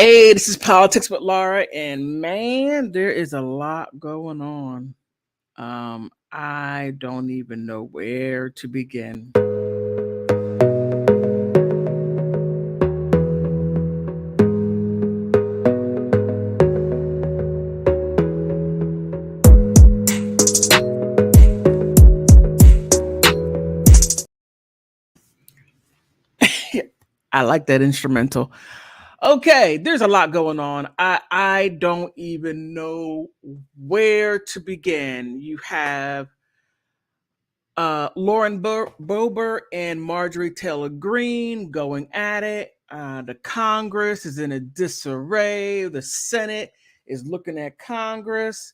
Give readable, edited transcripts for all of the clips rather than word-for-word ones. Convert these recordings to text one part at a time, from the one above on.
Hey, this is Politics with Laura, and man, there is a lot going on. I don't even know where to begin. I like that instrumental. Okay, there's a lot going on. I don't even know where to begin. You have Lauren Boebert and Marjorie Taylor Greene going at it. The Congress is in a disarray. The Senate is looking at Congress.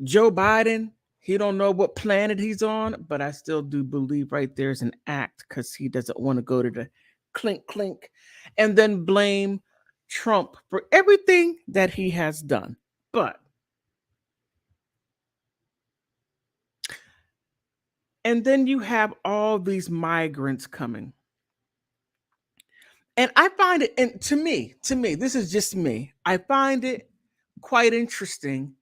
Joe Biden, he don't know what planet he's on, but I still do believe right there's an act because he doesn't want to go to the clink clink and then blame Trump for everything that he has done. But and then you have all these migrants coming. And I find it, and to me, this is just me. I find it quite interesting.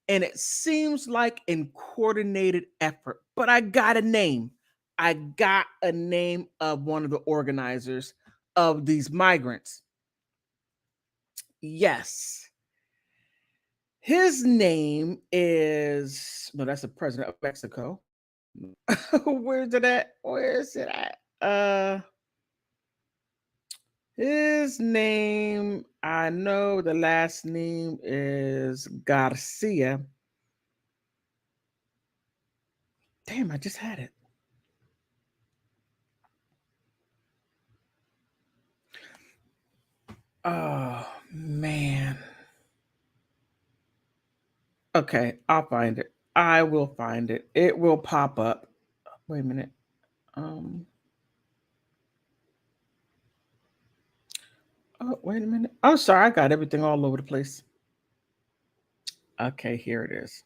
And it seems like a coordinated effort. But I got a name. I got a name of one of the organizers of these migrants. Yes. His name is, no, that's the president of Mexico. Where's it at? Where is it at? His name, I know the last name is Garcia. Damn, I just had it. Oh, man. Okay, I'll find it. I will find it. It will pop up. Wait a minute. Oh, wait a minute. Oh, sorry. I got everything all over the place. Okay, here it is.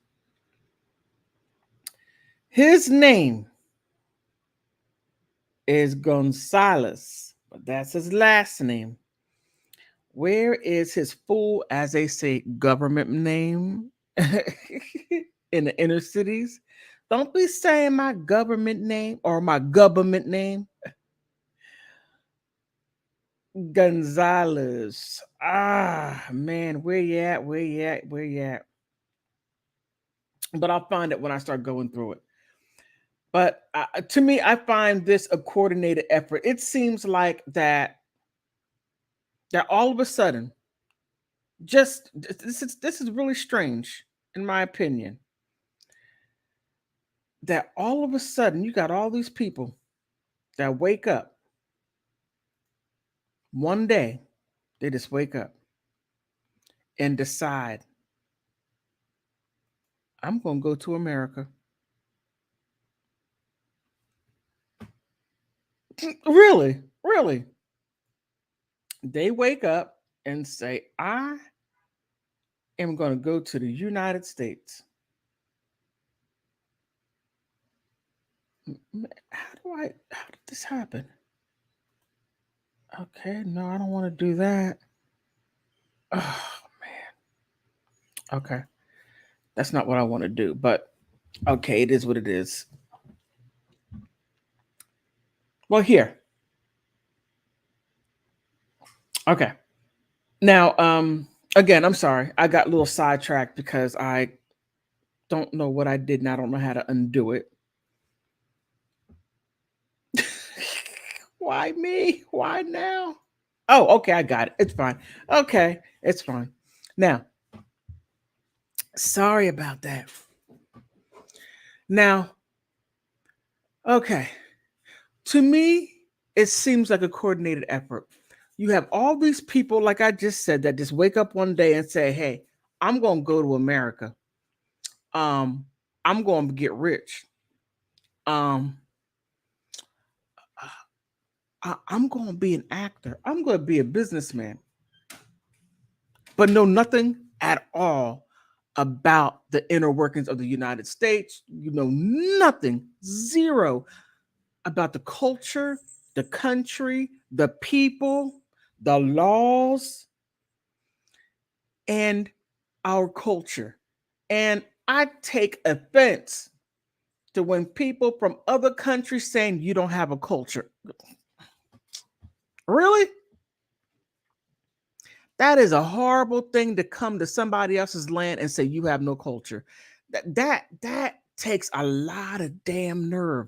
His name is Gonzalez, but that's his last name. Where is his full, as they say, government name in the inner cities? Don't be saying my government name or my government name. Gonzalez. Ah, man, where you at? Where you at? Where you at? But I'll find it when I start going through it. But to me, I find this a coordinated effort. It seems like that all of a sudden, just this is really strange, in my opinion. That all of a sudden you got all these people that wake up one day, they just wake up and decide, I'm going to go to America. Really? Really? They wake up and say, I am going to go to the United States. How did this happen? Okay, no, I don't want to do that. Oh, man. Okay. That's not what I want to do, but okay, it is what it is. Well, here. Okay. Now, again, I'm sorry. I got a little sidetracked because I don't know what I did and I don't know how to undo it. Why me? Why now? Oh, okay, I got it. It's fine. Okay, it's fine. Now, sorry about that. Now, okay. To me, it seems like a coordinated effort. You have all these people, like I just said, that just wake up one day and say, hey, I'm going to go to America. I'm going to get rich. I'm going to be an actor. I'm going to be a businessman. But know nothing at all about the inner workings of the United States. You know nothing, zero about the culture, the country, the people, the laws, and our culture. And I take offense to when people from other countries saying you don't have a culture. Really? That is a horrible thing to come to somebody else's land and say you have no culture. That takes a lot of damn nerve.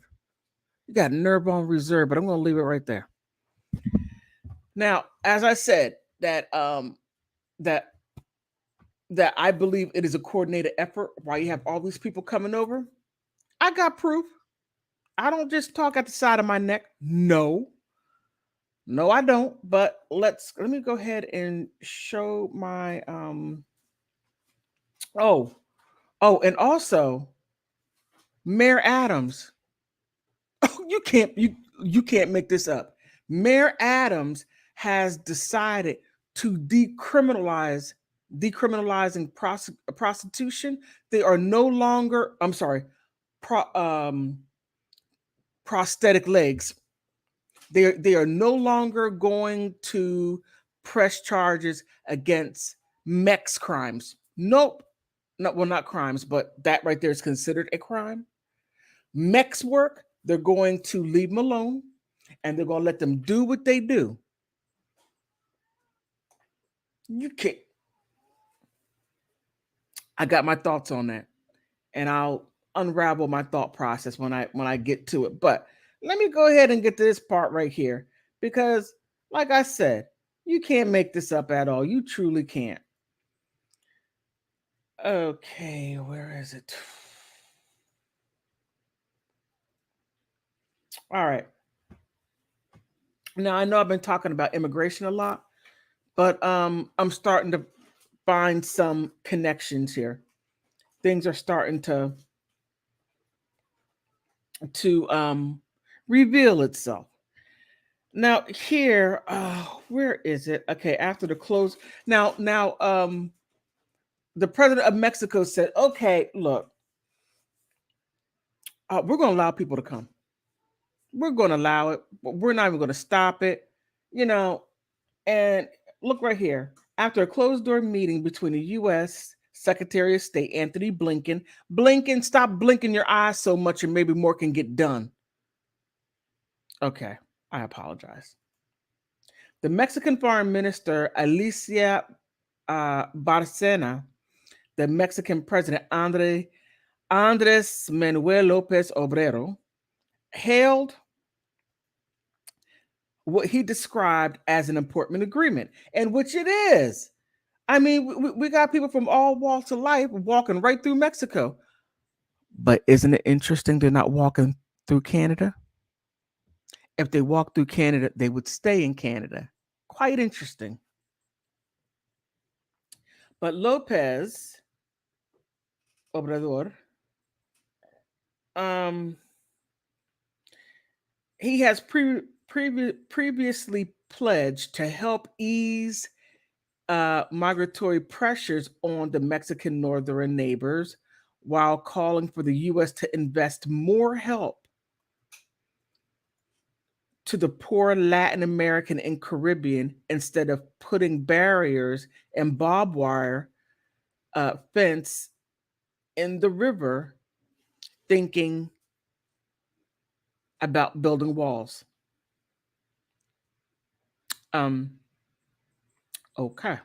You got nerve on reserve, but I'm going to leave it right there. Now, as I said, that that I believe it is a coordinated effort while you have all these people coming over. I got proof. I don't just talk at the side of my neck. No. No, I don't. But let me go ahead and show my oh, and also Mayor Adams. Oh, you can't make this up. Mayor Adams has decided to decriminalizing prostitution. They are no longer, I'm sorry, prosthetic legs. They are no longer going to press charges against Mex crimes. Nope. Not crimes, but that right there is considered a crime. Mex work, they're going to leave them alone and they're going to let them do what they do. You can't. I got my thoughts on that, and I'll unravel my thought process when I get to it. But let me go ahead and get to this part right here because, like I said, you can't make this up at all. You truly can't. Okay, where is it? All right. Now I know I've been talking about immigration a lot, but I'm starting to find some connections here. Things are starting to reveal itself. Now here, where is it? Okay, after the close. Now, the president of Mexico said, "Okay, look, we're going to allow people to come. We're going to allow it. But we're not even going to stop it, you know." And look right here. After a closed door meeting between the U.S. Secretary of State Anthony Blinken, stop blinking your eyes so much, and maybe more can get done. Okay, I apologize. The Mexican Foreign Minister Alicia Barcena, the Mexican President Andres Manuel Lopez Obrador hailed what he described as an important agreement, and which it is. I mean, we got people from all walks of life walking right through Mexico. But isn't it interesting they're not walking through Canada? If they walk through Canada, they would stay in Canada. Quite interesting. But Lopez Obrador, he has previously pledged to help ease migratory pressures on the Mexican northern neighbors while calling for the U.S. to invest more help to the poor Latin American and Caribbean instead of putting barriers and barbed wire fence in the river, thinking about building walls. Okay.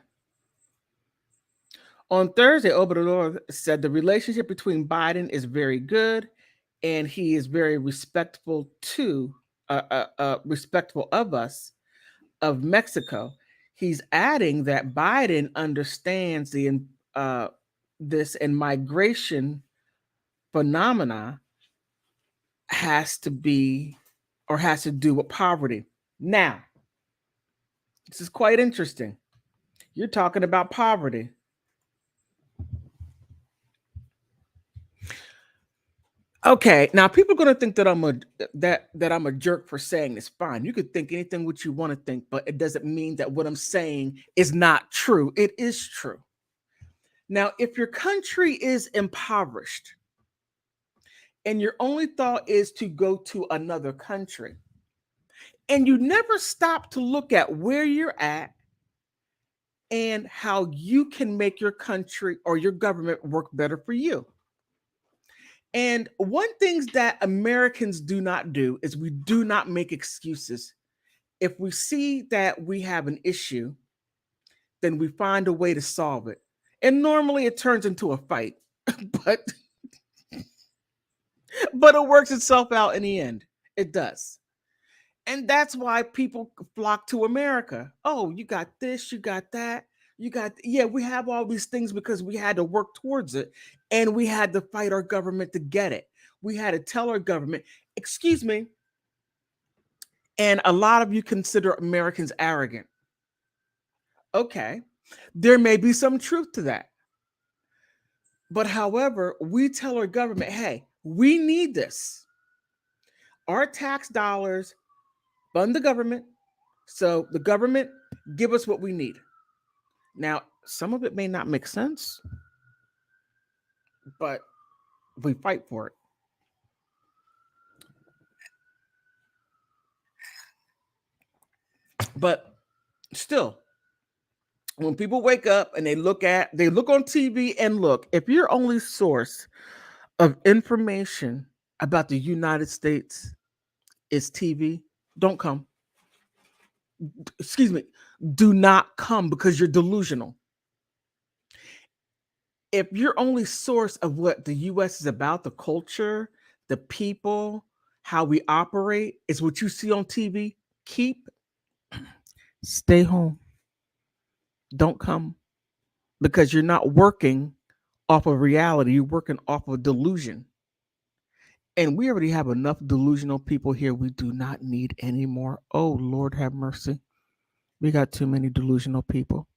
On Thursday, Obrador said the relationship between Biden is very good, and he is very respectful respectful of us, of Mexico. He's adding that Biden understands this and migration phenomena has to be or has to do with poverty. Now, this is quite interesting. You're talking about poverty. Okay, now people are going to think that I'm a jerk for saying this. Fine, you could think anything what you want to think, but it doesn't mean that what I'm saying is not true. It is true. Now, if your country is impoverished and your only thought is to go to another country, And you never stop to look at where you're at and how you can make your country or your government work better for you. And one thing that Americans do not do is we do not make excuses. If we see that we have an issue, then we find a way to solve it. And normally it turns into a fight, but but it works itself out in the end. It does. And that's why people flock to America. Oh, you got this, you got that. You got, yeah, we have all these things because we had to work towards it and we had to fight our government to get it. We had to tell our government, excuse me. And a lot of you consider Americans arrogant. Okay, there may be some truth to that. But however, we tell our government, hey, we need this. Our tax dollars fund the government. So the government give us what we need. Now, some of it may not make sense, but we fight for it. But still, when people wake up and they look on TV and look, if your only source of information about the United States is TV, don't come. Excuse me, do not come because you're delusional. If your only source of what the US is about, the culture, the people, how we operate, is what you see on TV, stay home. Don't come because you're not working off of reality, you're working off of delusion. And we already have enough delusional people here. We do not need any more. Oh, Lord have mercy. We got too many delusional people.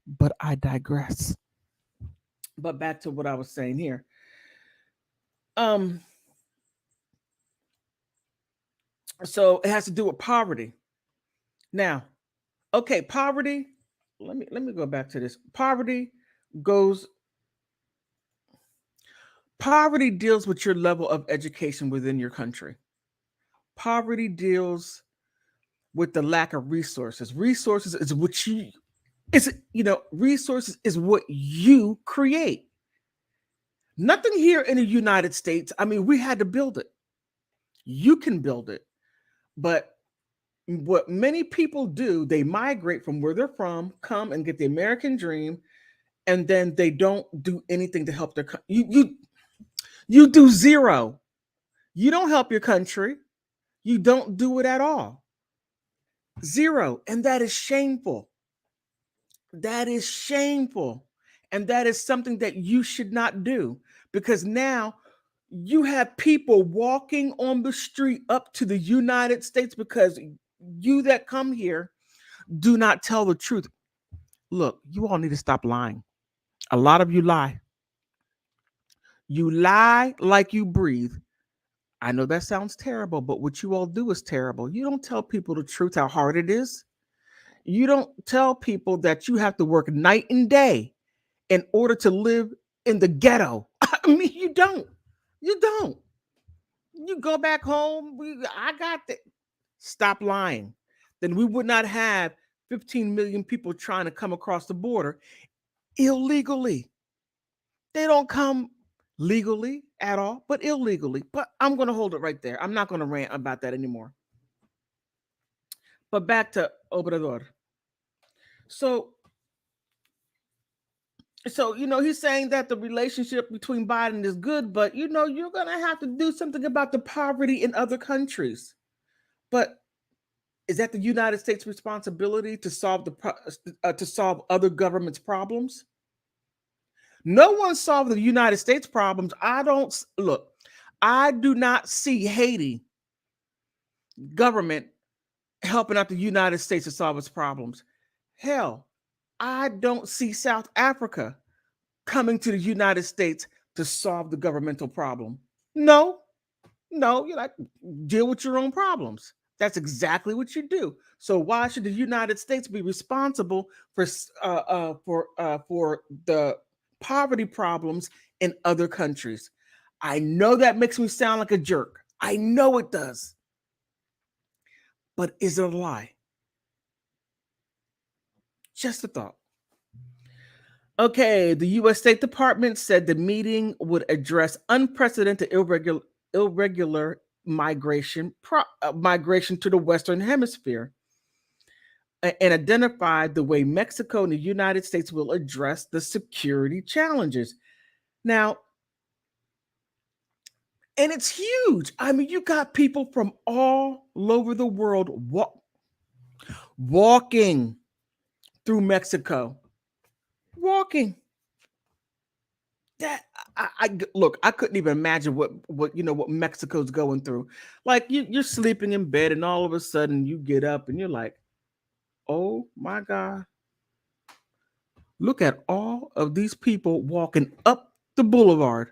But I digress. But back to what I was saying here. Um, so it has to do with poverty. Now, okay, poverty. Let me go back to this. Goes Poverty deals with your level of education within your country. Poverty deals with the lack of resources. Resources is what resources is what you create. Nothing here in the United States. I mean, we had to build it. You can build it. But what many people do, they migrate from where they're from, come and get the American dream, and then they don't do anything to help their you do zero. You don't help your country. You don't do it at all. Zero. And that is shameful. That is shameful. And that is something that you should not do because now you have people walking on the street up to the United States because you that come here do not tell the truth. Look, you all need to stop lying. A lot of you lie. You lie like you breathe. I know that sounds terrible, but what you all do is terrible. You don't tell people the truth, how hard it is. You don't tell people that you have to work night and day in order to live in the ghetto. I mean, you don't. You don't. You go back home. I got the. Stop lying. Then we would not have 15 million people trying to come across the border illegally. They don't come legally at all, but illegally. But I'm going to hold it right there. I'm not going to rant about that anymore. But back to Obrador. So, he's saying that the relationship between Biden is good, but you're going to have to do something about the poverty in other countries. But is that the United States' responsibility to solve to solve other governments' problems? No one solved the United States problems. I do not see Haiti government helping out the United States to solve its problems. Hell, I don't see South Africa coming to the United States to solve the governmental problem. No, you're like, deal with your own problems. That's exactly what you do. So why should the United States be responsible for the poverty problems in other countries? I know that makes me sound like a jerk. I know it does. But is it a lie? Just a thought. Okay, the U.S. State Department said the meeting would address unprecedented irregular migration to the Western Hemisphere and identify the way Mexico and the United States will address the security challenges. Now, and it's huge. I mean, you got people from all over the world walking through Mexico. Walking. That look, I couldn't even imagine what Mexico's going through. Like you're sleeping in bed, and all of a sudden you get up and you're like, oh my God, look at all of these people walking up the boulevard.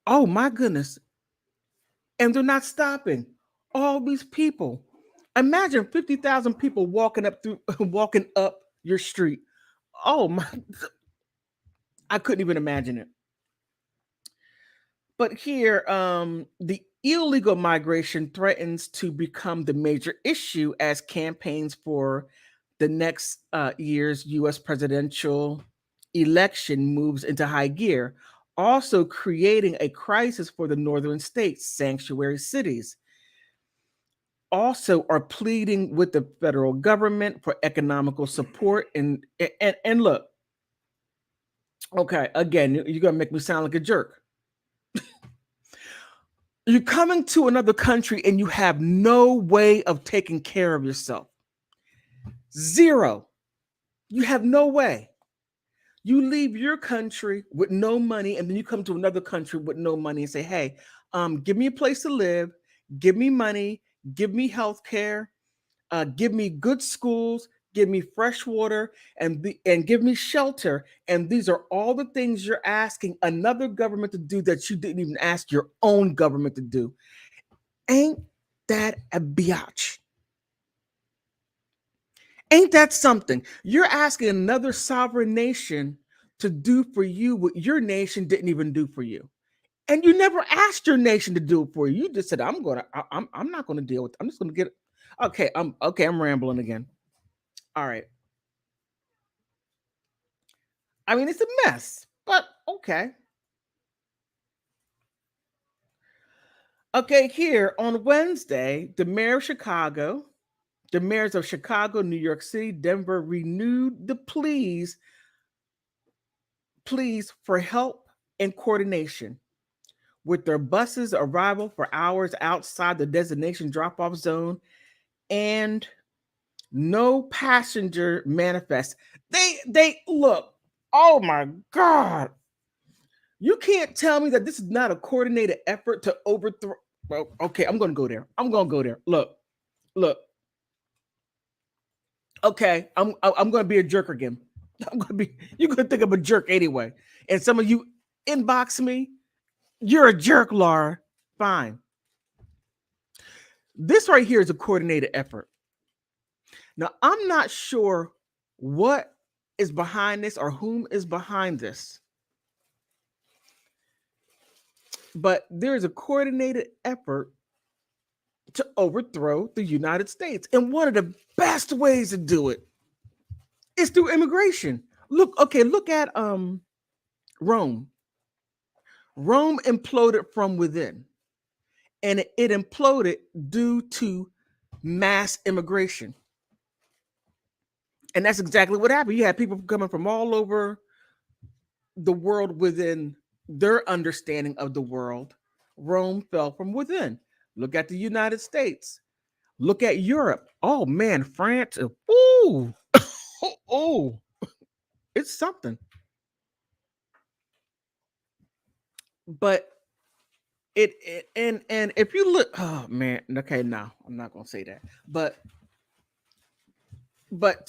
Oh my goodness. And they're not stopping. All these people. Imagine 50,000 people walking up your street. Oh my, I couldn't even imagine it. But here, the illegal migration threatens to become the major issue as campaigns for the next year's U.S. presidential election moves into high gear, also creating a crisis for the northern states, sanctuary cities. Also, are pleading with the federal government for economical support. And look, okay, again, you're gonna make me sound like a jerk. You're coming to another country and you have no way of taking care of yourself. Zero. You have no way. You leave your country with no money, and then you come to another country with no money and say, hey, give me a place to live, give me money, give me health care, give me good schools, give me fresh water, and give me shelter. And these are all the things you're asking another government to do that you didn't even ask your own government to do. Ain't that a biatch? Ain't that something? You're asking another sovereign nation to do for you what your nation didn't even do for you. And you never asked your nation to do it for you. You just said, I'm not gonna deal with it. I'm just gonna get it. Okay, I'm rambling again. All right. I mean, it's a mess, but okay. Okay, here on Wednesday, the mayors of Chicago, New York City, Denver renewed the pleas for help and coordination with their buses arrival for hours outside the destination drop-off zone and no passenger manifest. They look, oh my God. You can't tell me that this is not a coordinated effort to overthrow. Well, okay, I'm gonna go there. Look. Okay, I'm gonna be a jerk again. You're gonna think I'm a jerk anyway. And some of you inbox me, you're a jerk, Laura. Fine. This right here is a coordinated effort. Now, I'm not sure what is behind this or whom is behind this, but there is a coordinated effort to overthrow the United States. And one of the best ways to do it is through immigration. Look at Rome. Rome imploded from within, and it imploded due to mass immigration. And that's exactly what happened. You had people coming from all over the world within their understanding of the world. Rome fell from within. Look at the United States. Look at Europe. Oh man, France. Ooh, oh, it's something. But and if you look, oh man, okay, no, I'm not gonna say that. But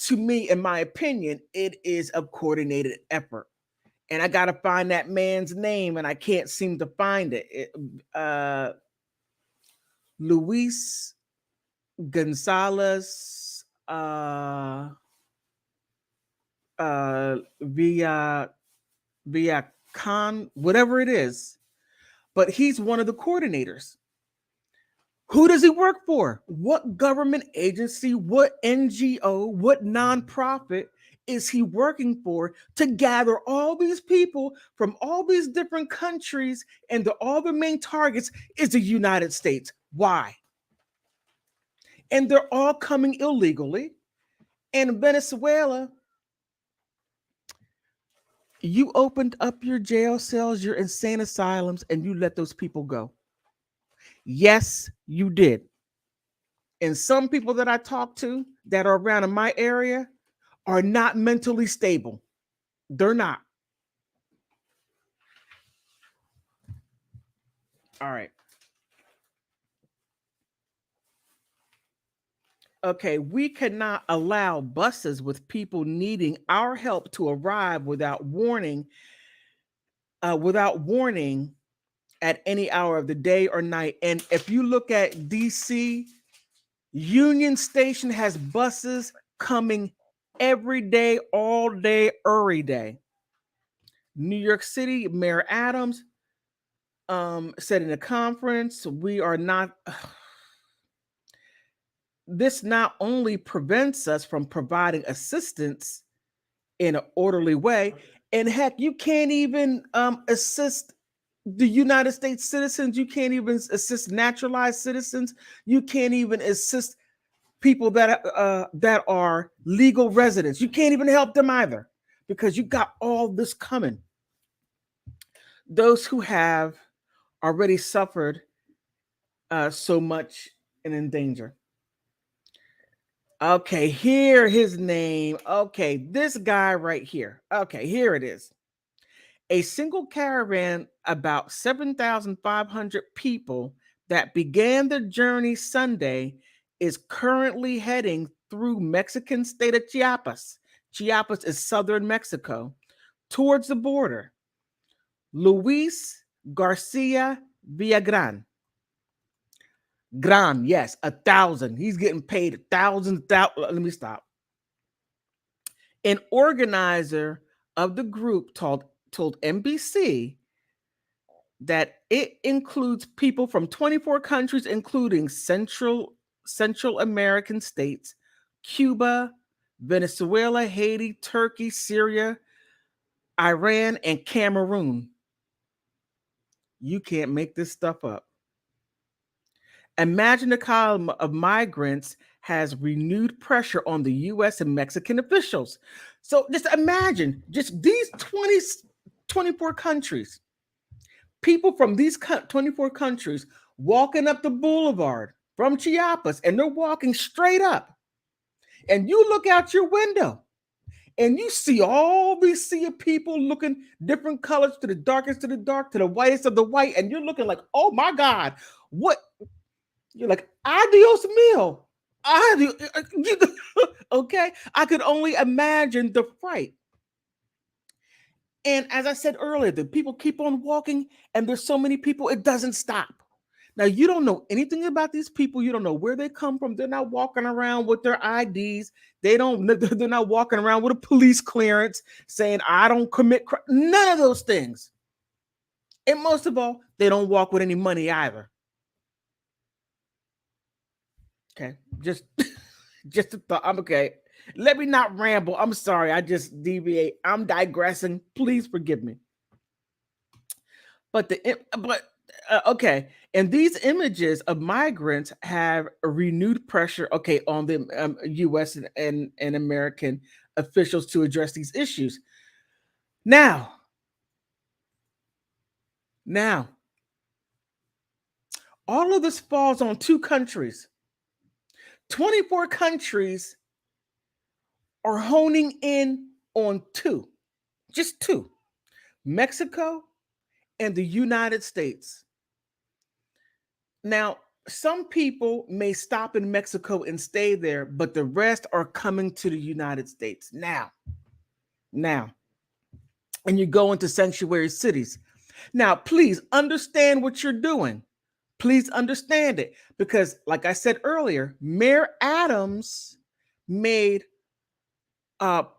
to me, in my opinion, it is a coordinated effort. And I gotta find that man's name, and I can't seem to find it. Luis Gonzalez via Khan, whatever it is, but he's one of the coordinators Who does he work for? What government agency, what NGO, what nonprofit is he working for to gather all these people from all these different countries, and all the main targets is the United States? Why? And they're all coming illegally. In Venezuela, you opened up your jail cells, your insane asylums, and you let those people go. Yes, you did. And some people that I talk to that are around in my area are not mentally stable. They're not. All right. Okay, we cannot allow buses with people needing our help to arrive without warning at any hour of the day or night. And if you look at DC, Union Station has buses coming every day, all day, every day. New York City, Mayor Adams said in a conference, we are not. This not only prevents us from providing assistance in an orderly way, and heck, you can't even assist the United States citizens. You can't even assist naturalized citizens. You can't even assist people that are legal residents. You can't even help them either, because you got all this coming. Those who have already suffered so much and in danger. Okay, here his name. Okay, this guy right here. Okay, here it is. A single caravan, about 7,500 people, that began the journey Sunday is currently heading through Mexican state of Chiapas. Chiapas is southern Mexico, towards the border. Luis Garcia Villagran. Gran, yes, 1,000. He's getting paid 1,000. Let me stop. An organizer of the group told NBC that it includes people from 24 countries, including Central American states, Cuba, Venezuela, Haiti, Turkey, Syria, Iran, and Cameroon. You can't make this stuff up. Imagine the column of migrants has renewed pressure on the US and Mexican officials. So just imagine just these 24 countries, people from these 24 countries walking up the boulevard from Chiapas, and they're walking straight up. And you look out your window and you see all these sea of people looking different colors, to the darkest of the dark, to the whitest of the white. And you're looking like, oh my God, what? You're like, adios mio. Okay. I could only imagine the fright. And as I said earlier, the people keep on walking, and there's so many people, it doesn't stop. Now, you don't know anything about these people. You don't know where they come from. They're not walking around with their IDs. They're not walking around with a police clearance saying, I don't commit crime. None of those things. And most of all, they don't walk with any money either. Okay, just a thought. I'm okay. Let me not ramble. I'm sorry. I just deviate. I'm digressing. Please forgive me. Okay. And these images of migrants have a renewed pressure, okay, on the U.S. and American officials to address these issues. Now, all of this falls on two countries. 24 countries are honing in on two, just two: Mexico and the United States. Now, some people may stop in Mexico and stay there, but the rest are coming to the United States now. And you go into sanctuary cities. Now, please understand what you're doing. Please understand it, because like I said earlier, Mayor Adams made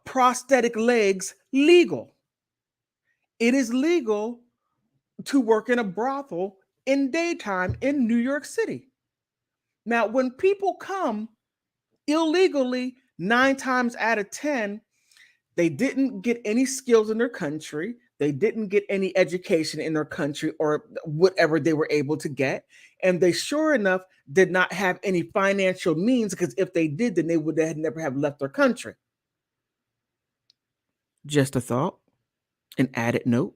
prosthetic legs legal. It is legal to work in a brothel in daytime in New York City. Now, when people come illegally, 9 times out of 10, they didn't get any skills in their country. They didn't get any education in their country or whatever they were able to get. And they sure enough did not have any financial means, because if they did, then they would have never have left their country. Just a thought, an added note.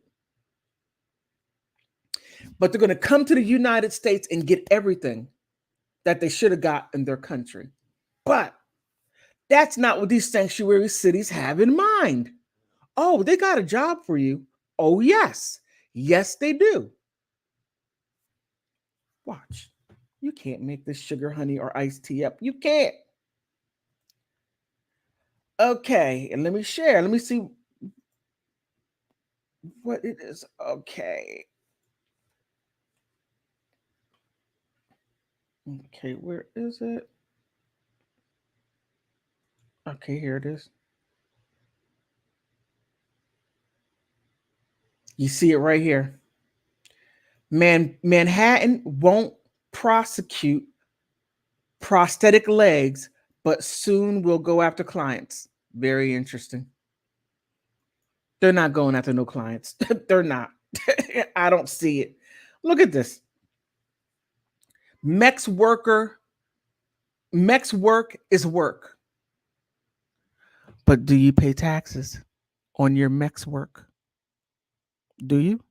But they're going to come to the United States and get everything that they should have got in their country. But that's not what these sanctuary cities have in mind. Oh, they got a job for you. Oh, yes. Yes, they do. Watch. You can't make this sugar, honey, or iced tea up. You can't. Okay, and let me share. Let me see what it is. Okay. Okay, where is it? Okay, here it is. You see it right here. Manhattan won't prosecute prosthetic legs, but soon will go after clients. Very interesting. They're not going after no clients. They're not. I don't see it. Look at this. Mex work is work. But do you pay taxes on your Mex work? Do you?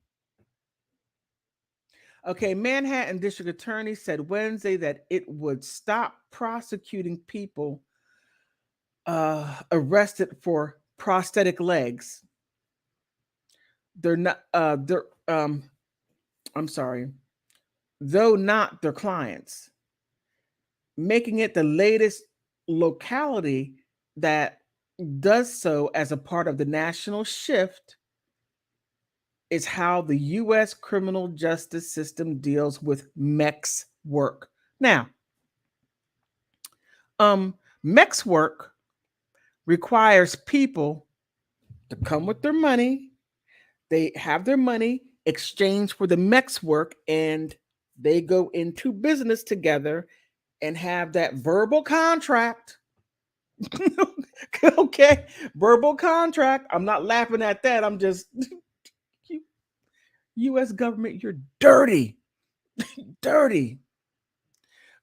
Okay, Manhattan District Attorney said Wednesday that it would stop prosecuting people arrested for prosthetic legs. They're not I'm sorry, though not their clients, making it the latest locality that does so as a part of the national shift is how the U.S. criminal justice system deals with Mex work. Now, Mex work requires people to come with their money. They have their money exchanged for the Mex work, and they go into business together and have that verbal contract. Okay, verbal contract. I'm not laughing at that. I'm just, U.S. government, you're dirty. Dirty.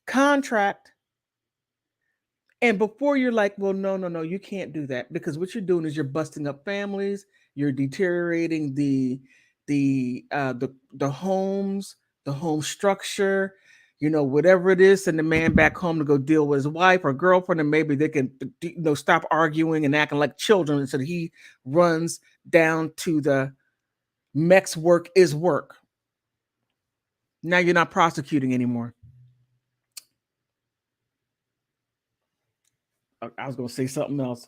Contract. And before you're like, well, no, you can't do that, because what you're doing is you're busting up families, you're deteriorating the homes, the home structure, whatever it is, send the man back home to go deal with his wife or girlfriend, and maybe they can stop arguing and acting like children, so that he runs down to the Mex work is work. Now you're not prosecuting anymore. I was going to say something else.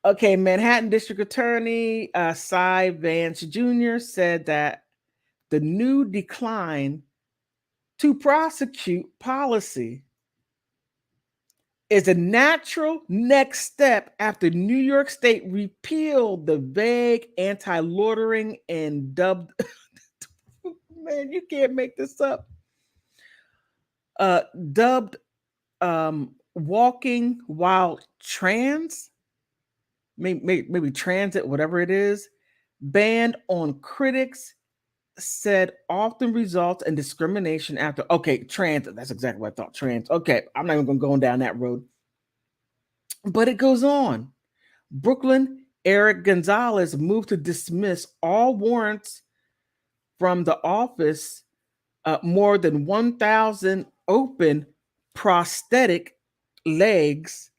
Okay, Manhattan District Attorney Cy Vance Jr. said that the new decline to prosecute policy is a natural next step after New York State repealed the vague anti-loitering and dubbed man, you can't make this up. Dubbed walking while trans, maybe transit, whatever it is, banned on critics, said often results in discrimination after. Okay, transit. That's exactly what I thought. Trans. Okay, I'm not even going to go down that road. But it goes on. Brooklyn Eric Gonzalez moved to dismiss all warrants from the office. More than 1,000 open prosthetic legs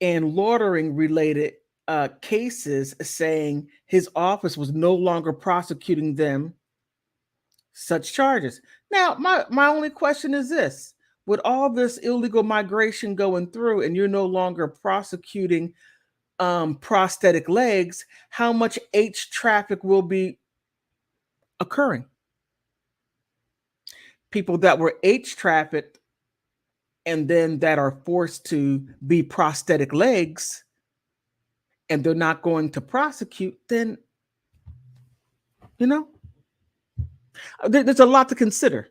and loitering related cases, saying his office was no longer prosecuting them such charges. Now, my only question is this: with all this illegal migration going through, and you're no longer prosecuting prosthetic legs, how much H traffic will be occurring? People that were H trafficked and then that are forced to be prosthetic legs, and they're not going to prosecute, then there's a lot to consider.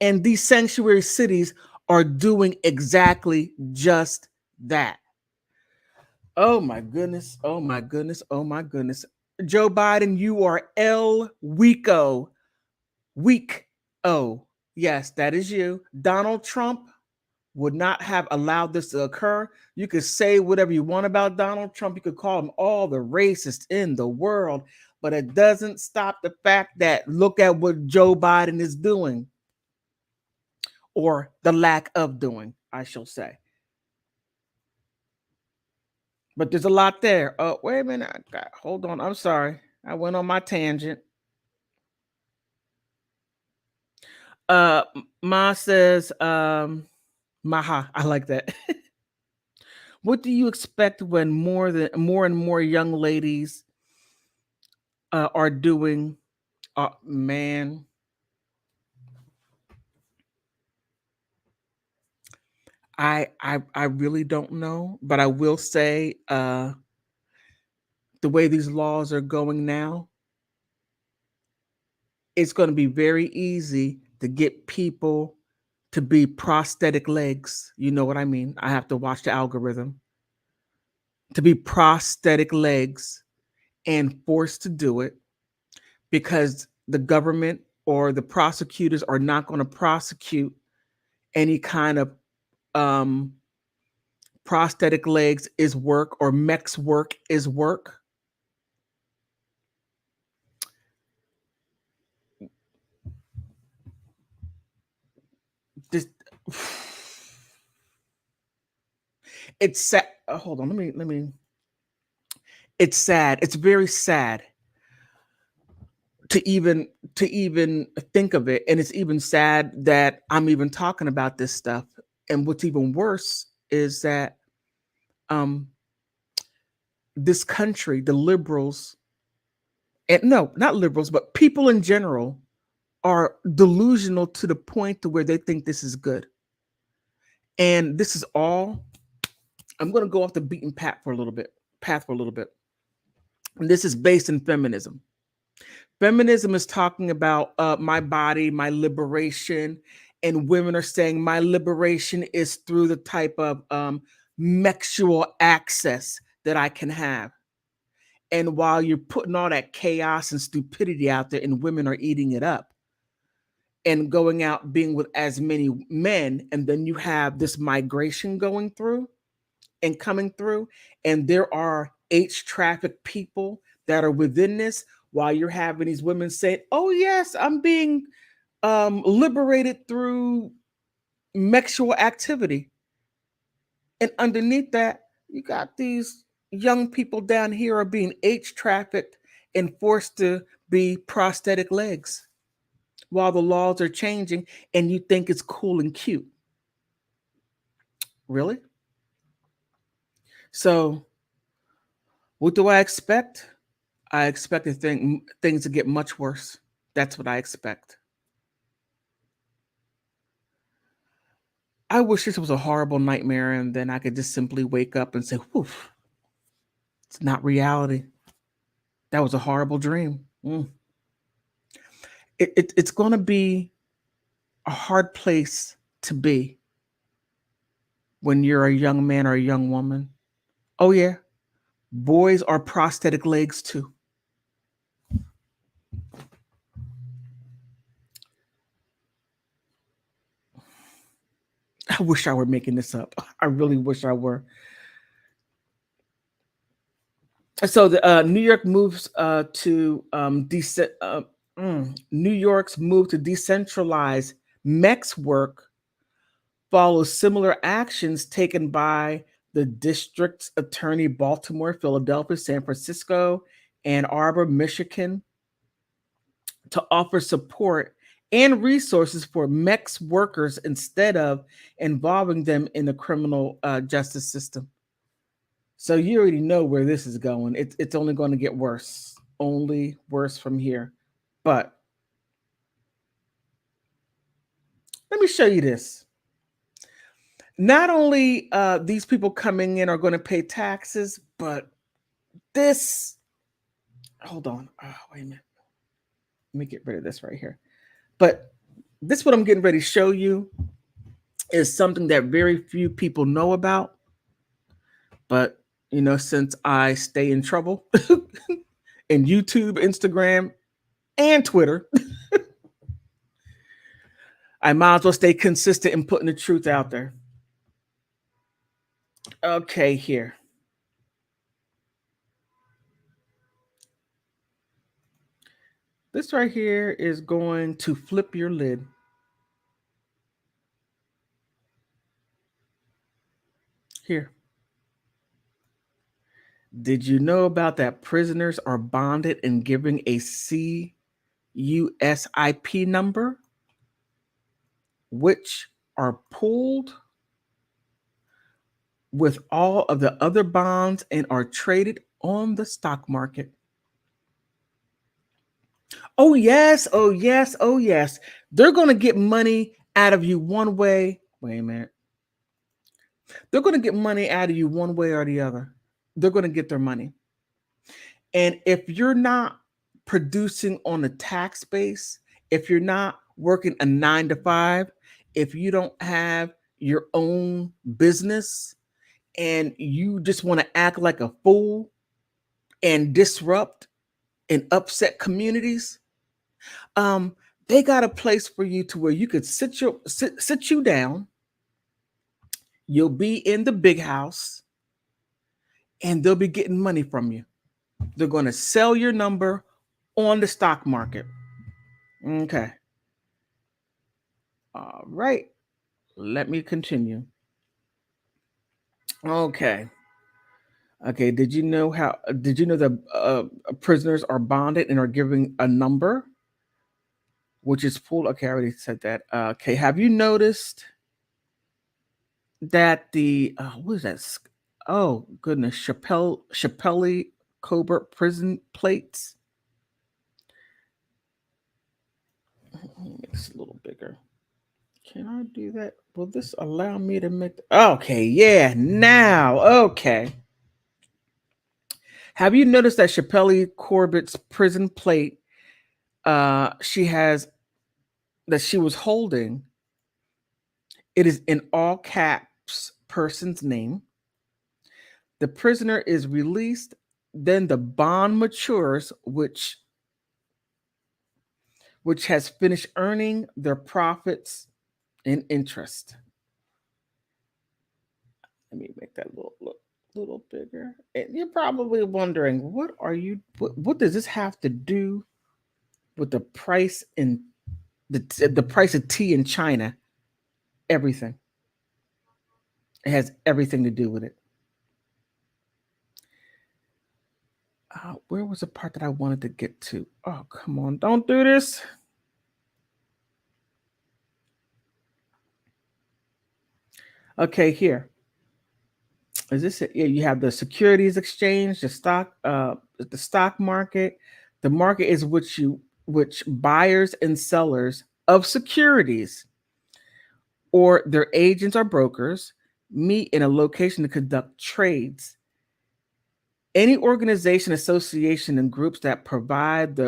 And these sanctuary cities are doing exactly just that. Oh my goodness. Oh my goodness. Oh my goodness. Joe Biden, you are El Weeko. Weak. Oh, yes, that is you. Donald Trump would not have allowed this to occur. You could say whatever you want about Donald Trump. You could call him all the racists in the world, but it doesn't stop the fact that look at what Joe Biden is doing, or the lack of doing, I shall say. But there's a lot there. Oh, wait a minute. Hold on. I'm sorry. I went on my tangent. Ma says, Maha, I like that. What do you expect when more and more young ladies are doing? Man, I really don't know, but I will say the way these laws are going now, it's going to be very easy to get people to be prosthetic legs. You know what I mean? I have to watch the algorithm. To be prosthetic legs and forced to do it because the government or the prosecutors are not going to prosecute any kind of um, prosthetic legs is work or mechs work is work. This, it's sad. Hold on, let me. It's sad. It's very sad to even think of it, and it's even sad that I'm even talking about this stuff. And what's even worse is that um, this country, the liberals, and no, not liberals, but people in general, are delusional to the point to where they think this is good. And this is all. I'm going to go off the beaten path for a little bit. And this is based in feminism. Feminism is talking about my body, my liberation, and women are saying my liberation is through the type of sexual access that I can have. And while you're putting all that chaos and stupidity out there, and women are eating it up and going out being with as many men, and then you have this migration going through and coming through, and there are trafficked people that are within this, while you're having these women say, oh yes, I'm being liberated through sexual activity. And underneath that, you got these young people down here are being trafficked and forced to be prosthetic legs while the laws are changing, and you think it's cool and cute. Really? So what do I expect? I expect things to get much worse. That's what I expect. I wish this was a horrible nightmare and then I could just simply wake up and say, whew, it's not reality. That was a horrible dream. It's going to be a hard place to be when you're a young man or a young woman. Oh, yeah. Boys are prosthetic legs too. I wish I were making this up. I really wish I were. So the New York moves to New York's move to decentralize MEX work follows similar actions taken by the district's attorney Baltimore, Philadelphia, San Francisco, Ann Arbor, Michigan, to offer support and resources for MEX workers instead of involving them in the criminal justice system. So you already know where this is going. It's only going to get worse, only worse from here. But let me show you this. Not only these people coming in are going to pay taxes, but this. Hold on. Oh, wait a minute. Let me get rid of this right here. But this is what I'm getting ready to show you. is something that very few people know about. But, since I stay in trouble in YouTube, Instagram, and Twitter, I might as well stay consistent in putting the truth out there. Okay, here. This right here is going to flip your lid. Here. Did you know about that prisoners are bonded and given a CUSIP number, which are pooled with all of the other bonds and are traded on the stock market? Oh, yes. Oh, yes. Oh, yes. They're going to get money out of you one way. Wait a minute. They're going to get money out of you one way or the other. They're going to get their money. And if you're not producing on the tax base, if you're not working a 9 to 5, if you don't have your own business and you just want to act like a fool and disrupt and upset communities, they got a place for you to where you could sit you down. You'll be in the big house and they'll be getting money from you. They're going to sell your number on the stock market. Okay. All right. Let me continue. Okay. Okay. Did you know that prisoners are bonded and are given a number, which is full? Okay, I already said that. Okay. Have you noticed that what is that? Oh goodness, Chappelle Cobert prison plates. Make this a little bigger. Can I do that? Will this allow me to make? Okay, yeah. Now, okay. Have you noticed that Chappelle Corbett's prison plate? She has that she was holding. It is in all caps. Person's name. The prisoner is released. Then the bond matures, which has finished earning their profits and interest. Let me make that little bigger. And you're probably wondering, what does this have to do with the price in the price of tea in China? Everything. It has everything to do with it. Where was the part that I wanted to get to? Oh, come on. Don't do this. Okay, here. Is this it? Yeah, you have the securities exchange, the stock market. The market is which buyers and sellers of securities or their agents or brokers meet in a location to conduct trades. Any organization, association, and groups that provides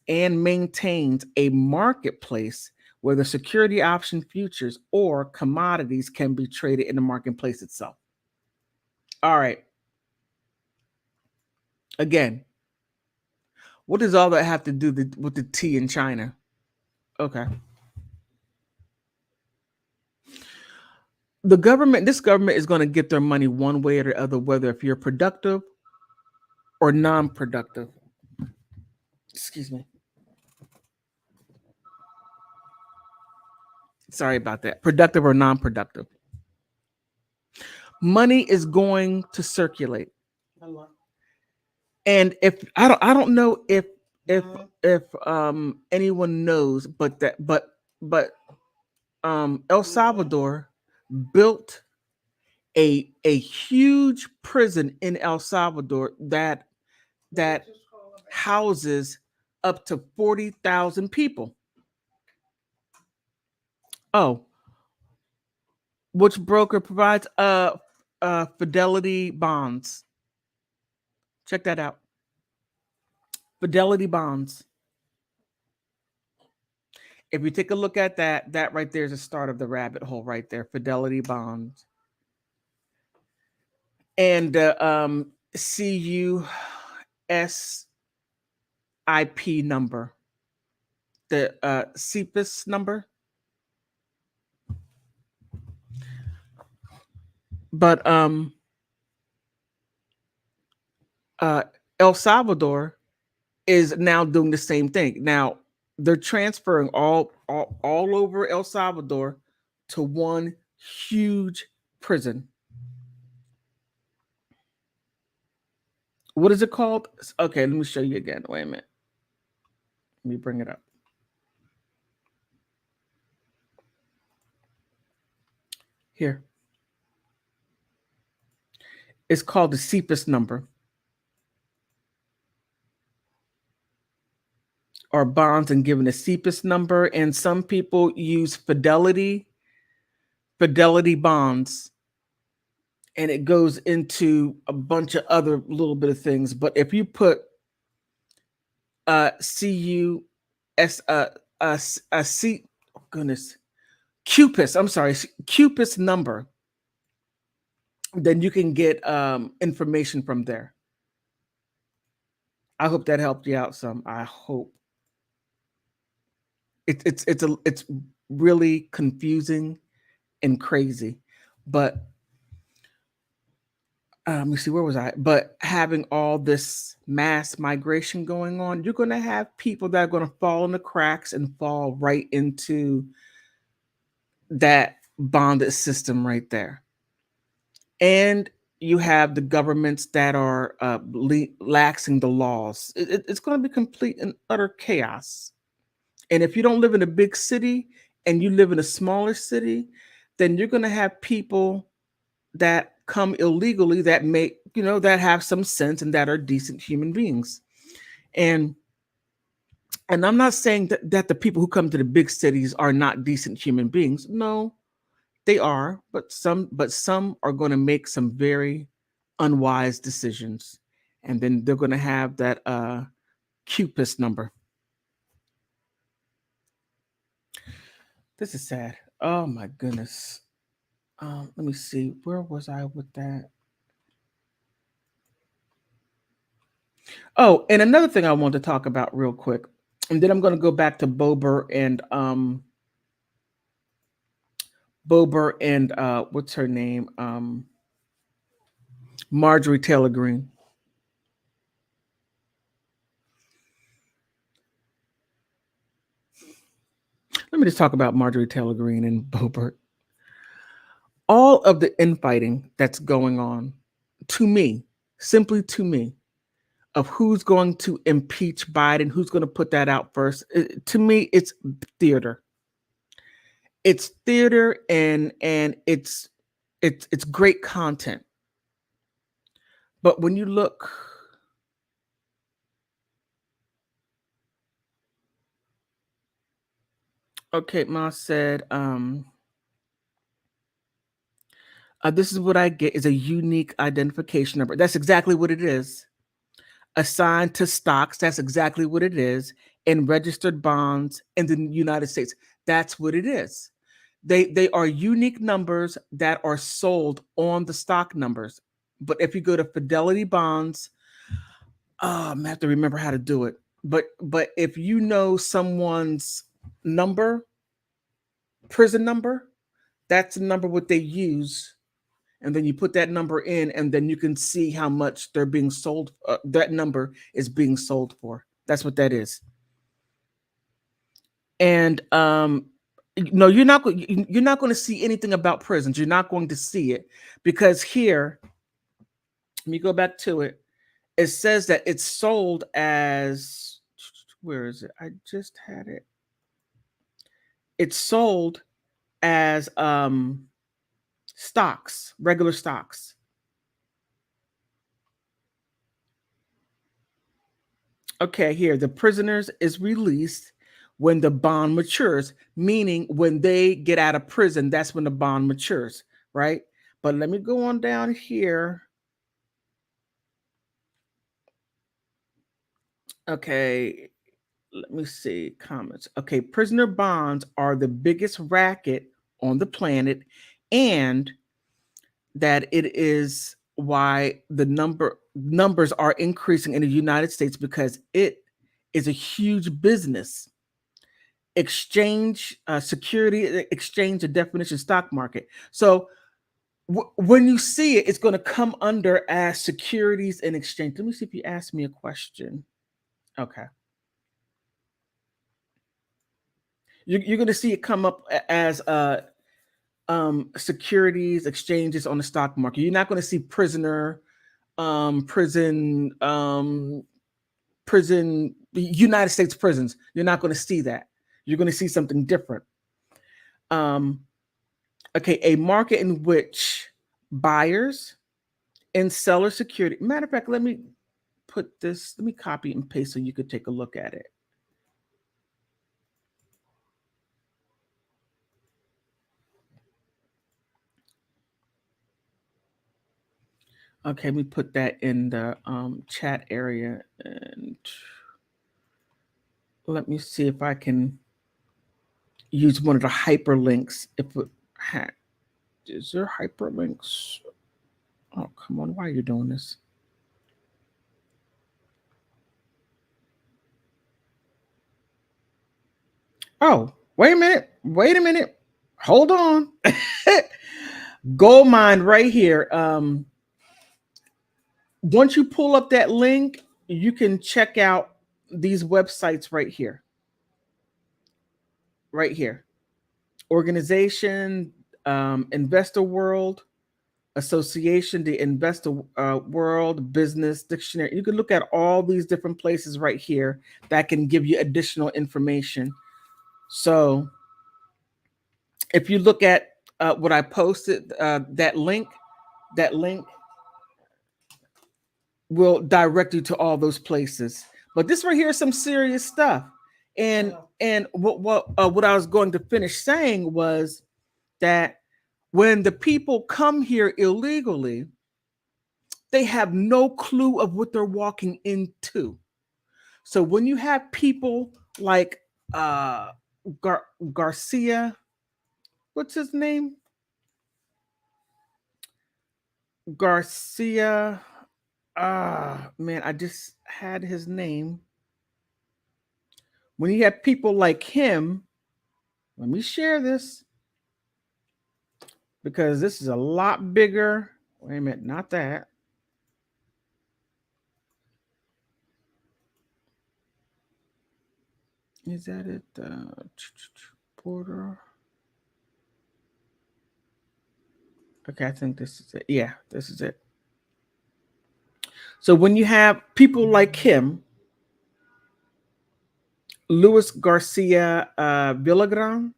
and maintains a marketplace where the security option futures or commodities can be traded in the marketplace itself. All right. Again, what does all that have to do with the tea in China? Okay. This government is going to get their money one way or the other, whether if you're productive or non-productive. Excuse me. Sorry about that. Productive or non-productive. Money is going to circulate. And if I don't know if anyone knows, but El Salvador built a huge prison in El Salvador that houses up to 40,000 people. Oh, which broker provides Fidelity bonds? Check that out. Fidelity bonds. If you take a look at that, that right there is the start of the rabbit hole right there. Fidelity bonds and CUSIP number, the CPIS number. But El Salvador is now doing the same thing. Now they're transferring all over El Salvador to one huge prison. What is it called? Okay, let me show you again. Wait a minute. Let me bring it up. Here. It's called the CPIS number, or bonds and given a CPIS number. And some people use fidelity bonds, and it goes into a bunch of other little bit of things. But if you put CUS C, oh goodness, CUPIS, I'm sorry, CUPIS number, then you can get information from there. I hope that helped you out some. I hope. It's really confusing and crazy, but let me see, where was I? But having all this mass migration going on, you're going to have people that are going to fall in the cracks and fall right into that bonded system right there. And you have the governments that are laxing the laws. It's going to be complete and utter chaos. And if you don't live in a big city and you live in a smaller city, then you're going to have people that come illegally that make, that have some sense and that are decent human beings. And I'm not saying that the people who come to the big cities are not decent human beings. No, they are, but some are going to make some very unwise decisions. And then they're going to have that CUPIS number. This is sad. Oh my goodness. Let me see. Where was I with that? Oh, and another thing I want to talk about real quick, and then I'm going to go back to Boebert and what's her name? Marjorie Taylor Greene. Let me just talk about Marjorie Taylor Greene and Boebert. All of the infighting that's going on, to me, simply to me, of who's going to impeach Biden, who's going to put that out first, to me, it's theater. It's theater, and it's great content. But when you look, okay, Ma said, this is what I get is a unique identification number. That's exactly what it is. Assigned to stocks, that's exactly what it is. And registered bonds in the United States, that's what it is. They are unique numbers that are sold on the stock numbers. But if you go to Fidelity bonds, I'm gonna have to remember how to do it. But if you know someone's number, prison number, that's the number what they use, and then you put that number in, and then you can see how much they're being sold. That number is being sold for. That's what that is. And no, you're not going to see anything about prisons. You're not going to see it, because here, let me go back to it. It says that it's sold as, where is it? I just had it. It's sold as stocks, regular stocks. Okay, here, the prisoners is released when the bond matures, meaning when they get out of prison, that's when the bond matures, right? But let me go on down here. Okay, let me see comments. Okay, prisoner bonds are the biggest racket on the planet, and that it is why the numbers are increasing in the United States, because it is a huge business. Exchange, security exchange, a definition, stock market. So when you see it, it's going to come under as securities and exchange. Let me see if you ask me a question. Okay. You're going to see it come up as securities exchanges on the stock market. You're not going to see prisoner, prison, prison, United States prisons. You're not going to see that. You're going to see something different. Okay, a market in which buyers and seller security. Matter of fact, let me put this, let me copy and paste so you could take a look at it. Okay, let me put that in the chat area, and let me see if I can use one of the hyperlinks. If it is there hyperlinks? Oh, come on, why are you doing this? Oh, wait a minute. Hold on. Gold mine right here. Once you pull up that link, you can check out these websites right here. Right here. Organization, Investor World, Association, the Investor World, Business Dictionary. You can look at all these different places right here that can give you additional information. So if you look at what I posted, that link will direct you to all those places. But this right here is some serious stuff. And what I was going to finish saying was that when the people come here illegally, they have no clue of what they're walking into. So when you have people like Garcia, what's his name? Garcia. Man, I just had his name. When you have people like him, let me share this because this is a lot bigger. Wait a minute, not that. Is that it? Border. Okay, I think this is it. Yeah, this is it. So when you have people like him, Luis Garcia Villagran,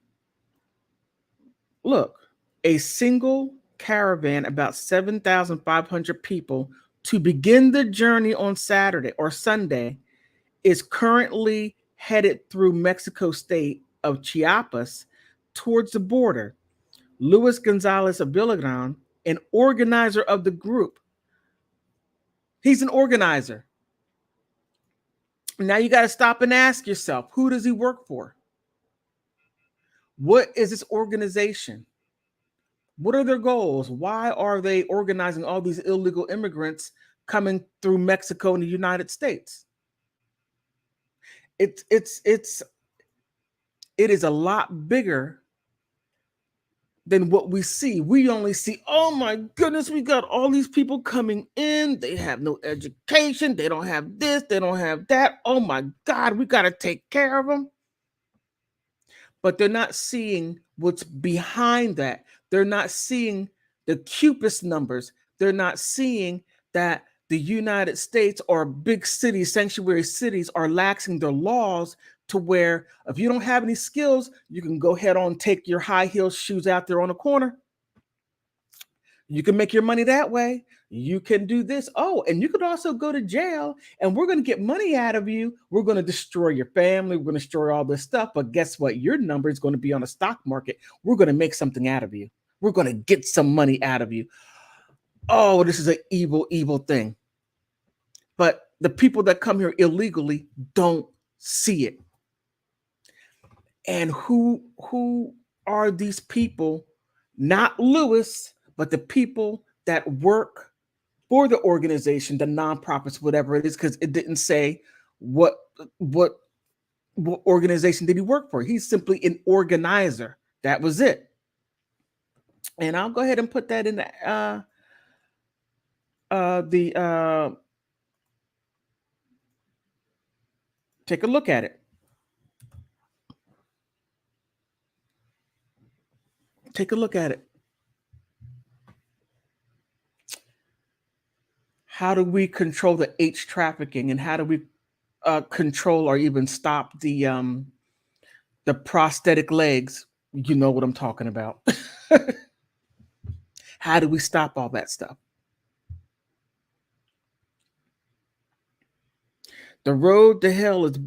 look, a single caravan, about 7,500 people, to begin the journey on Saturday or Sunday, is currently headed through Mexico state of Chiapas towards the border. Luis Gonzalez of Villagran, an organizer of the group. He's an organizer. Now you got to stop and ask yourself, who does he work for? What is this organization? What are their goals? Why are they organizing all these illegal immigrants coming through Mexico and the United States? It is a lot bigger than what we see. We only see, oh my goodness, we got all these people coming in. They have no education. They don't have this. They don't have that. Oh my God, we got to take care of them. But they're not seeing what's behind that. They're not seeing the CUPIS numbers. They're not seeing that the United States or big cities, sanctuary cities, are laxing their laws to where if you don't have any skills, you can go ahead on, take your high heel shoes out there on the corner. You can make your money that way. You can do this. Oh, and you could also go to jail, and we're going to get money out of you. We're going to destroy your family. We're going to destroy all this stuff. But guess what? Your number is going to be on the stock market. We're going to make something out of you. We're going to get some money out of you. Oh, this is an evil, evil thing. But the people that come here illegally don't see it. And who are these people? Not Lewis, but the people that work for the organization, the nonprofits, whatever it is, because it didn't say what what what organization did he work for. He's simply an organizer. That was it. And I'll go ahead and put that in the take a look at it. Take a look at it. How do we control the H trafficking, and how do we control or even stop the prosthetic legs? You know what I'm talking about. How do we stop all that stuff? The road to hell is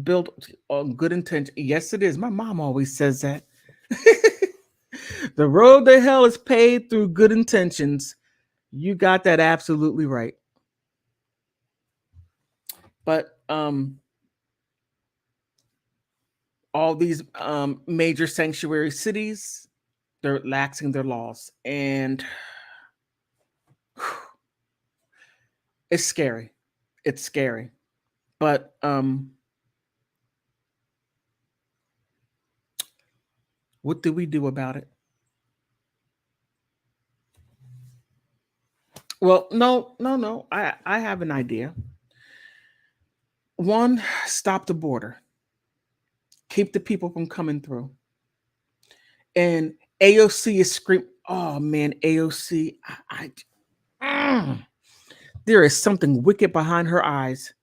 built on good intention. Yes, it is. My mom always says that. The road to hell is paved through good intentions. You got that absolutely right. But all these major sanctuary cities, they're laxing their laws, and it's scary. It's scary. But what do we do about it? Well, no. I have an idea. One, stop the border. Keep the people from coming through. And AOC is screaming. Oh man, AOC. There is something wicked behind her eyes.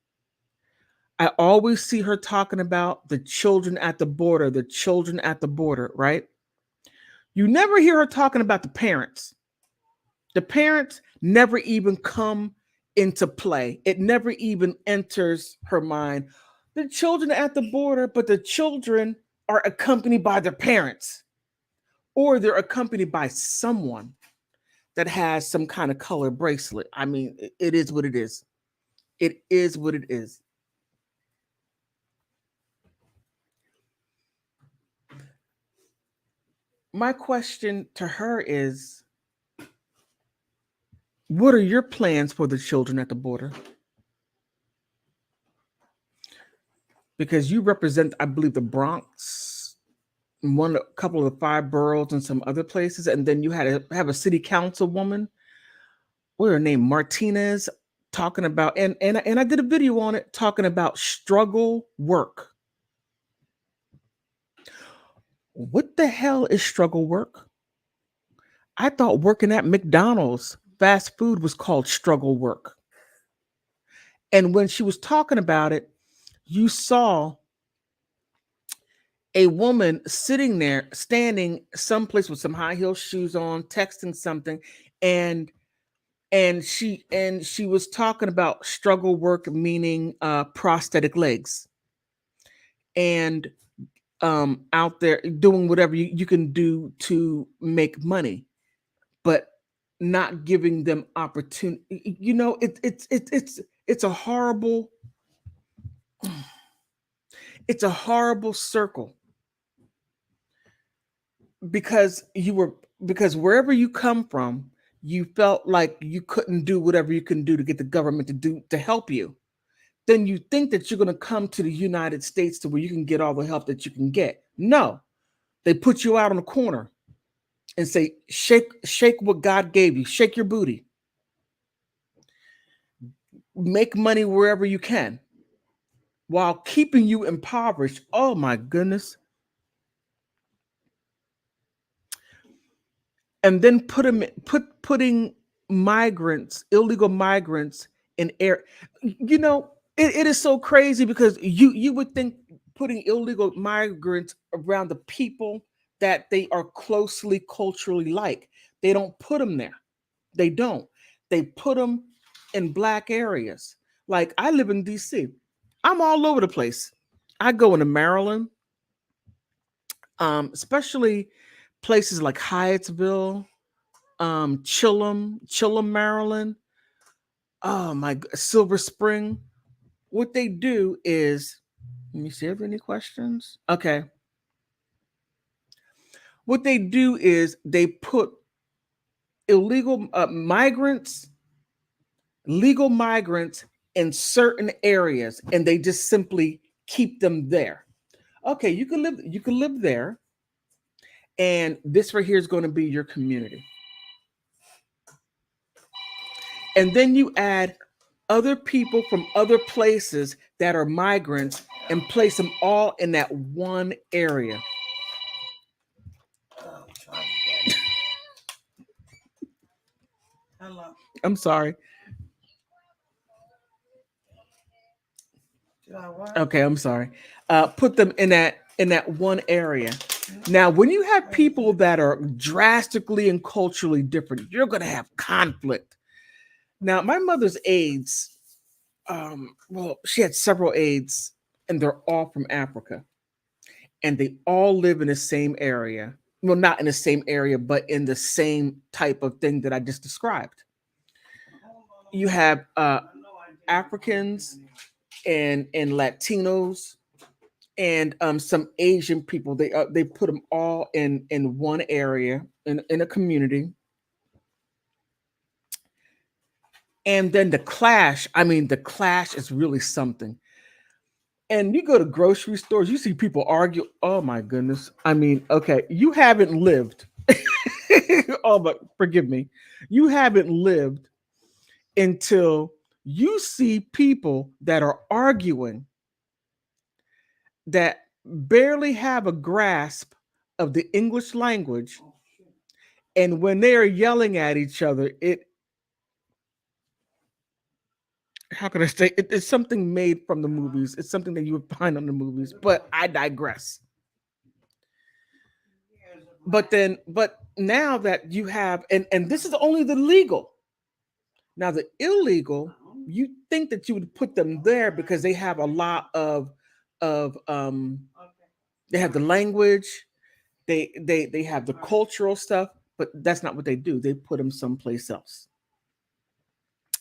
I always see her talking about the children at the border, the children at the border, right? You never hear her talking about the parents. The parents never even come into play. It never even enters her mind. The children at the border, but the children are accompanied by their parents, or they're accompanied by someone that has some kind of color bracelet. I mean, it is what it is. It is what it is. My question to her is, what are your plans for the children at the border? Because you represent, I believe, the Bronx, a couple of the five boroughs, and some other places, and then you had to have a city councilwoman, what her name, Martinez, talking about, and I did a video on it talking about struggle work. What the hell is struggle work? I thought working at McDonald's fast food was called struggle work. And when she was talking about it, you saw a woman sitting there, standing someplace with some high heel shoes on, texting something, and she was talking about struggle work, meaning prosthetic legs, and out there doing whatever you can do to make money, but not giving them opportunity. You know, it's a horrible, it's a horrible circle, because because wherever you come from, you felt like you couldn't do whatever you can do to get the government to help you. Then you think that you're going to come to the United States to where you can get all the help that you can get. No, they put you out on the corner and say, shake what God gave you, shake your booty, make money wherever you can, while keeping you impoverished. Oh my goodness. And then putting migrants, illegal migrants, in air. You know, it is so crazy, because you would think putting illegal migrants around the people that they are closely culturally like. They don't put them there. They don't. They put them in black areas. Like, I live in DC. I'm all over the place. I go into Maryland, especially places like Hyattsville, Chillum, Maryland. Oh my Silver Spring. What they do is, let me see, have any questions? Okay. What they do is they put illegal migrants, legal migrants in certain areas, and they just simply keep them there. Okay, you can live there, and this right here is going to be your community. And then you add other people from other places that are migrants and place them all in that one area. Hello. I'm sorry. Okay, I'm sorry. Put them in that one area. Now, when you have people that are drastically and culturally different, you're going to have conflict. Now, my mother's aides, well, she had several aides, and they're all from Africa, and they all live in the same area. Well, not in the same area, but in the same type of thing that I just described. You have Africans and Latinos and some Asian people. They put them all in one area in a community. And then the clash. I mean, the clash is really something. And you go to grocery stores, you see people argue. Oh my goodness! I mean, okay, you haven't lived. Oh, but forgive me, you haven't lived until you see people that are arguing that barely have a grasp of the English language. And when they are yelling at each other, how can I say it's something made from the movies. It's something that you would find on the movies, but I digress. But now that you have, and this is only the legal. Now the illegal, you think that you would put them there because they have a lot of they have the language, they have the cultural stuff, but that's not what they do. They put them someplace else.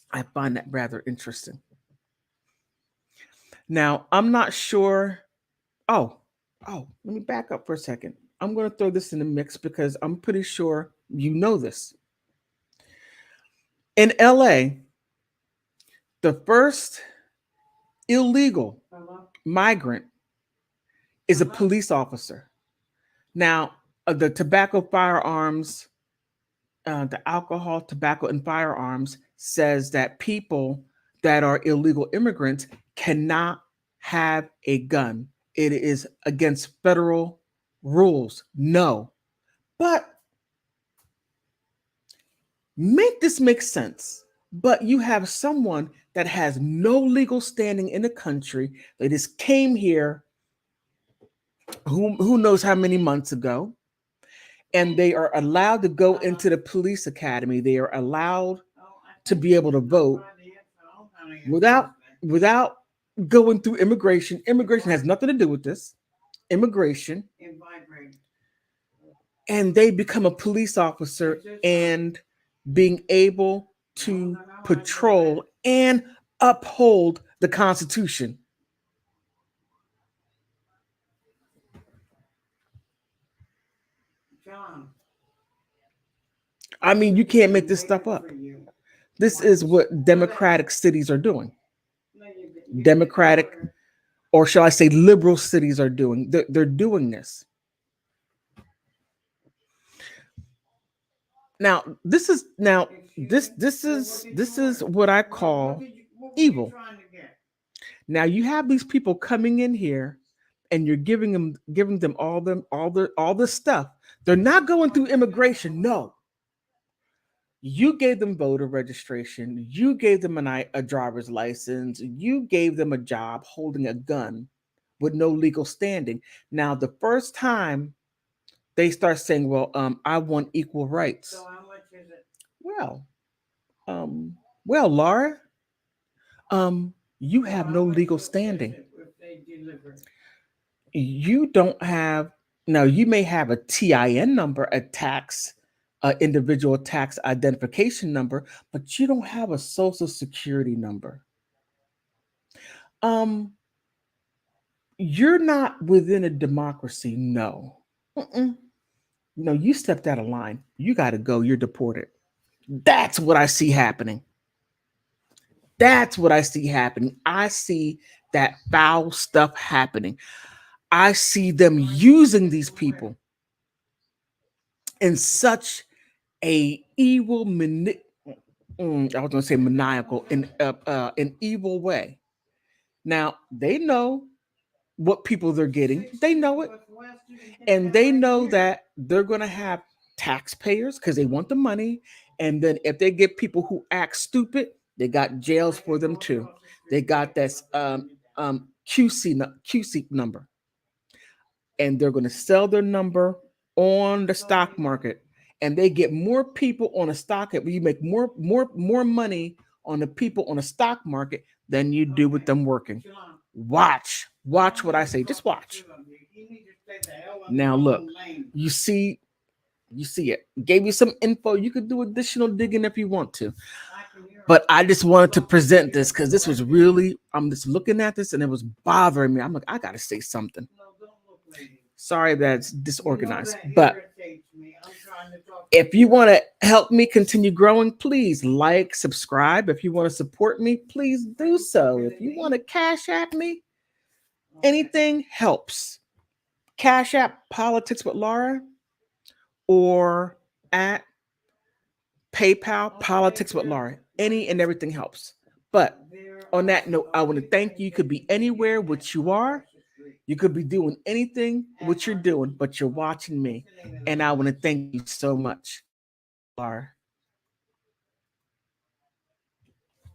I find that rather interesting. Now, I'm not sure. Oh, let me back up for a second. I'm going to throw this in the mix because I'm pretty sure you know this. In LA, the first illegal migrant is a police officer. Now, the tobacco, firearms, the alcohol, tobacco, and firearms says that people that are illegal immigrants cannot have a gun. It is against federal rules. No. But make this make sense. But you have someone that has no legal standing in the country. They just came here who knows how many months ago, and they are allowed to go into the police academy. They are allowed to be able to vote without going through immigration. Immigration has nothing to do with this. Immigration. And they become a police officer and being able to patrol and uphold the Constitution. I mean, you can't make this stuff up. This is what democratic cities are doing. Democratic, or shall I say, liberal cities are doing. They're doing this. Now, this is what I call evil. Now you have these people coming in here, and you're giving them all the stuff. They're not going through immigration. No, you gave them voter registration. You gave them a driver's license. You gave them a job holding a gun with no legal standing. Now, the first time they start saying, "Well, I want equal rights." So how much is it? Well, Laura, you have no legal standing. You don't have, now you may have a TIN number, a tax, individual tax identification number, but you don't have a social security number. Um, you're not within a democracy, no. Mm-mm. No, you stepped out of line. You got to go. You're deported. That's what I see happening. That's what I see happening. I see that foul stuff happening. I see them using these people in such a evil, I was going to say maniacal, in an evil way. Now they know what people they're getting. They know it, and they know that they're going to have taxpayers because they want the money. And then if they get people who act stupid, they got jails for them too. They got this QC number, and they're going to sell their number on the stock market, and they get more people on the stock market. You make more money on the people on the stock market than you do with them working. Watch what I say. Just watch. Now look, you see it. Gave you some info. You could do additional digging if you want to. But I just wanted to present this because this was really, I'm just looking at this and it was bothering me. I'm like, I gotta say something. Sorry that's disorganized. But if you want to help me continue growing, please like, subscribe. If you want to support me, please do so. If you want to cash at me, anything helps. Cash App Politics with Laura or at PayPal Politics with Laura. Any and everything helps. But on that note, I want to thank you. You could be anywhere which you are. You could be doing anything what you're doing, but you're watching me. And I want to thank you so much, Laura.